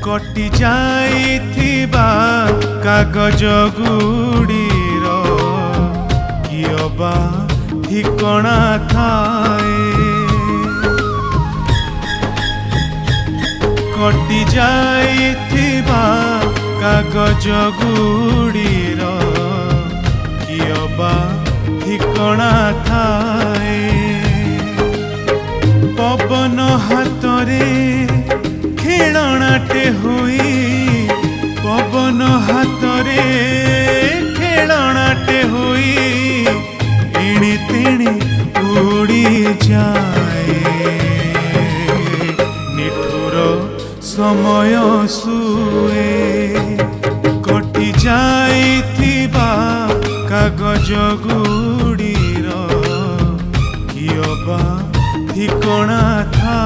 कटि जाइथिबा कागज गुड़ीर कियबा ठिकणा थाए कटि जाइथिबा कागज गुड़ीर कियबा ठिकणा थाए पवन हातरे खेलणाटे होई पवन हातरे खेलणाटे होई एणे तेणे उड़ी जाए निठुर समय सुए कटि जाइथिबा कागज गुड़ीर कियबा ठिकणा था।